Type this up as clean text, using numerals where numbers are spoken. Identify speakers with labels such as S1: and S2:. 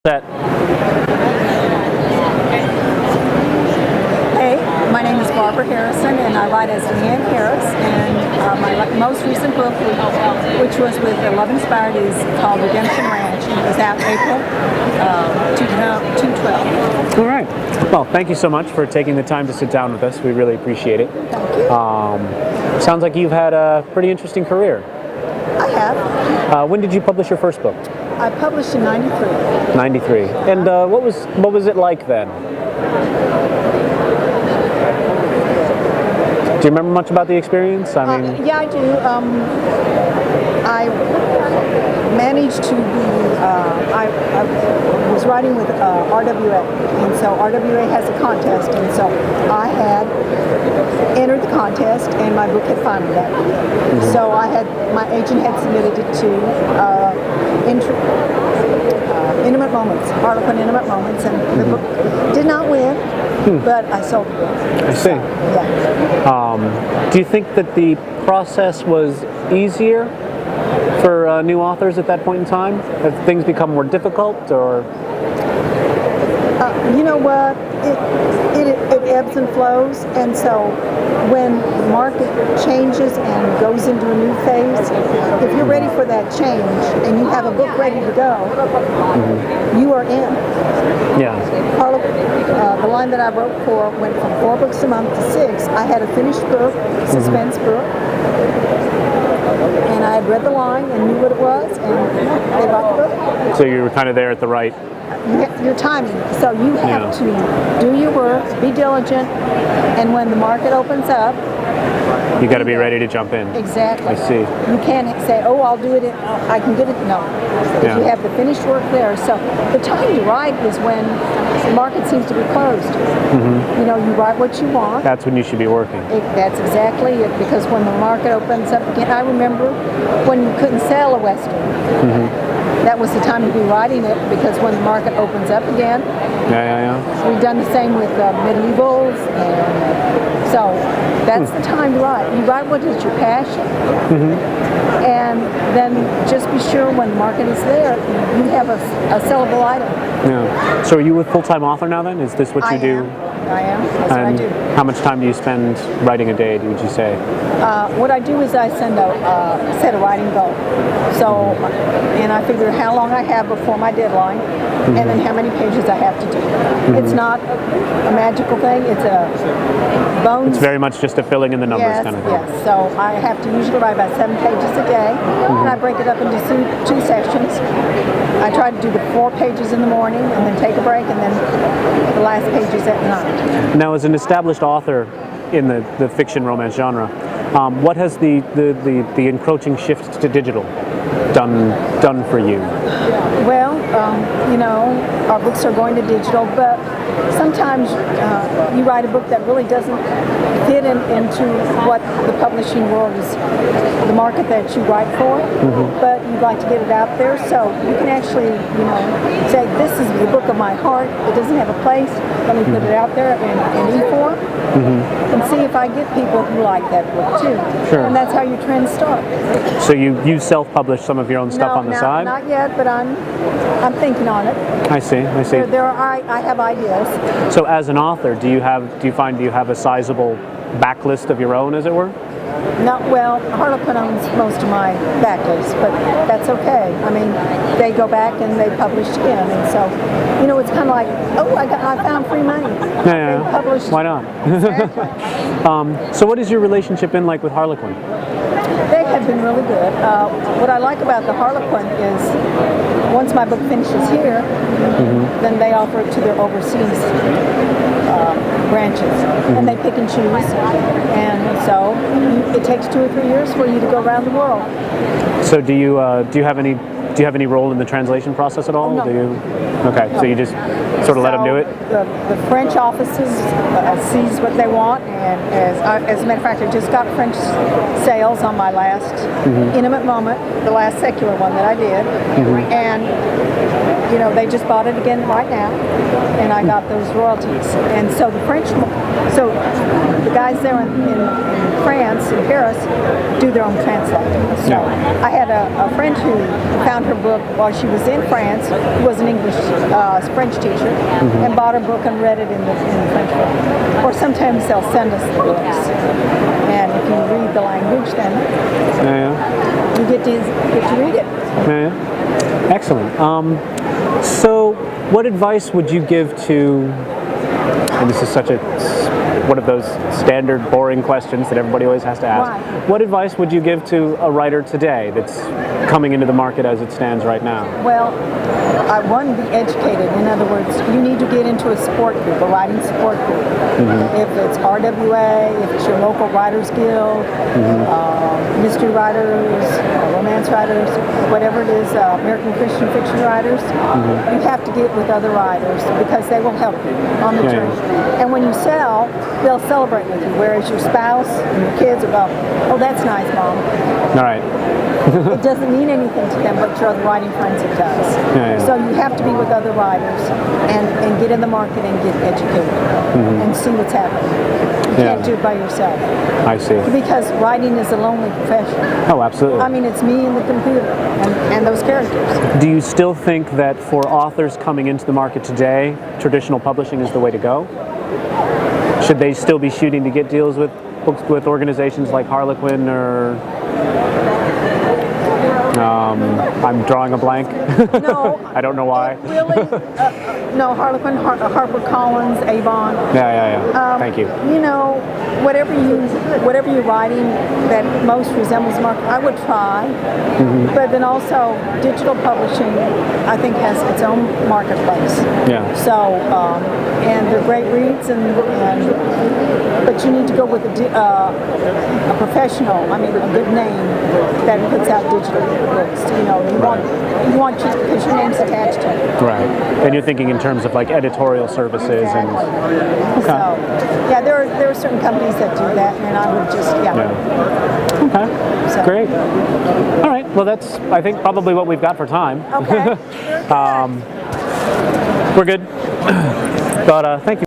S1: That.
S2: Hey, my name is Barbara Harrison, and I write as Leann Harris. And my most recent book, which was with Love Inspired, is called Redemption Ranch. And it was out April 2012.
S1: All right. Well, thank you so much for taking the time to sit down with us. We really appreciate it.
S2: Thank you.
S1: Sounds like you've had a pretty interesting career.
S2: I have.
S1: When did you publish your first book?
S2: I published in '93.
S1: 93. And what was it like then? Do you remember much about the experience? I mean,
S2: yeah, I do. I managed to be. I was writing with RWA, and so RWA has a contest, and so I had entered the contest, and my book had finally that year. Mm-hmm. So my agent had submitted it to Intimate Moments, Harlequin Intimate Moments, and the book did not win. But I sold the book.
S1: I see.
S2: So, yeah.
S1: Do you think that the process was easier for new authors at that point in time? Have things become more difficult, or?
S2: You know what? It ebbs and flows, and so when the market changes and goes into a new phase, if you're ready for that change and you have a book ready to go, you are in.
S1: Yeah.
S2: The line that I wrote for went from 4 books a month to 6. I had a finished book, suspense book, and I had read the line and knew what it was, and they bought the book.
S1: So you were kind of there at the right.
S2: Your timing. So you have to do your work, be diligent, and when the market opens up,
S1: you got to be ready to jump in.
S2: Exactly.
S1: I see.
S2: You can't say, "Oh, I'll do it. I can get it." No. If you have the finished work there, so the time to write is when the market seems to be closed. You know, you write what you want.
S1: That's when you should be working.
S2: That's exactly it. Because when the market opens up again, I remember when you couldn't sell a Western. That was the time to be writing it, because when the market opens up again, we've done the same with medievals, and so that's the time to write. You write what is your passion, and then just be sure when the market is there, you have a sellable item.
S1: Yeah. So are you a full-time author now then? Is this what you do?
S2: I am. That's what I do.
S1: How much time do you spend writing a day, would you say?
S2: What I do is I set a writing goal. So, and I figure how long I have before my deadline, and then how many pages I have to do. It's not a magical thing. It's a bones.
S1: It's very much just a filling in the numbers kind of thing.
S2: Yes. So I have to usually write about 7 pages a day, and I break it up into two sections. I try to do the 4 pages in the morning, and then take a break, and then the last pages at night.
S1: Now, as an established author in the fiction romance genre, what has the encroaching shift to digital done for you?
S2: Well, you know, our books are going to digital, but sometimes you write a book that really doesn't fit into what the publishing world is, the market that you write for, but you'd like to get it out there, so you can actually, you know, say, this is the book of my heart. It doesn't have a place. Let me put it out there in e-form, and see if I get people who like that book too.
S1: Sure.
S2: And that's how your trends start.
S1: So you self-publish some of your own stuff on the side?
S2: Not yet, but I'm thinking on it.
S1: I see.
S2: I have ideas.
S1: So as an author, do you find you have a sizable backlist of your own, as it were?
S2: Well, Harlequin owns most of my backlist, but that's okay. I mean, they go back and they publish again, and so, you know, it's kind of like, oh, I found free money.
S1: Yeah.
S2: They published.
S1: Why not?
S2: Exactly.
S1: So what is your relationship been like with Harlequin?
S2: They have been really good. What I like about the Harlequin is once my book finishes here, then they offer it to their overseas branches, and they pick and choose, and so it takes 2 or 3 years for you to go around the world.
S1: So do you have any role in the translation process at all?
S2: No.
S1: Do you? Okay, so you just sort of let them do it?
S2: The French offices sees what they want, and as a matter of fact, I just got French sales on my last Intimate Moment, the last secular one that I did, and you know, they just bought it again right now, and I got those royalties. And so the guys there in France, in Paris, do their own translating. So I had a friend who found her book while she was in France, who was an French teacher, and bought her book and read it in the French book. Or sometimes they'll send us the books. And if you read the language, then you get to read it.
S1: Yeah. Excellent. So what advice would you give to, and this is such a one of those standard boring questions that everybody always has to ask.
S2: Why?
S1: What advice would you give to a writer today that's coming into the market as it stands right now?
S2: Well, one, be educated. In other words, you need to get into a support group, a writing support group. If it's RWA, if it's your local writers guild, mystery writers, romance writers, whatever it is, American Christian fiction writers, you have to get with other writers because they will help you on the journey. And when you sell, they'll celebrate with you, whereas your spouse and your kids will go, oh, that's nice, Mom.
S1: All right.
S2: It doesn't mean anything to them, but your other writing friends it does. So you have to be with other writers and get in the market and get educated and see what's happening. You can't do it by yourself.
S1: I see.
S2: Because writing is a lonely profession.
S1: Oh, absolutely.
S2: I mean, it's me and the computer and those characters.
S1: Do you still think that for authors coming into the market today, traditional publishing is the way to go? Should they still be shooting to get deals with books with organizations like Harlequin or I'm drawing a blank.
S2: No.
S1: I don't know why.
S2: Really? No, Harlequin, HarperCollins, Avon.
S1: Yeah. Thank you.
S2: You know, whatever you're writing that most resembles market, I would try. But then also, digital publishing, I think, has its own marketplace.
S1: Yeah.
S2: So, and they're great reads, but you need to go with a professional. I mean, a good name that puts out digital books. You know, you want because your name's attached to it.
S1: Right. And you're thinking in terms of like editorial services and. Okay.
S2: So, yeah, there are certain companies that do that, and I would just
S1: Okay.
S2: So.
S1: Great. All right. Well, that's I think probably what we've got for time.
S2: Okay.
S1: We're good. But thank you.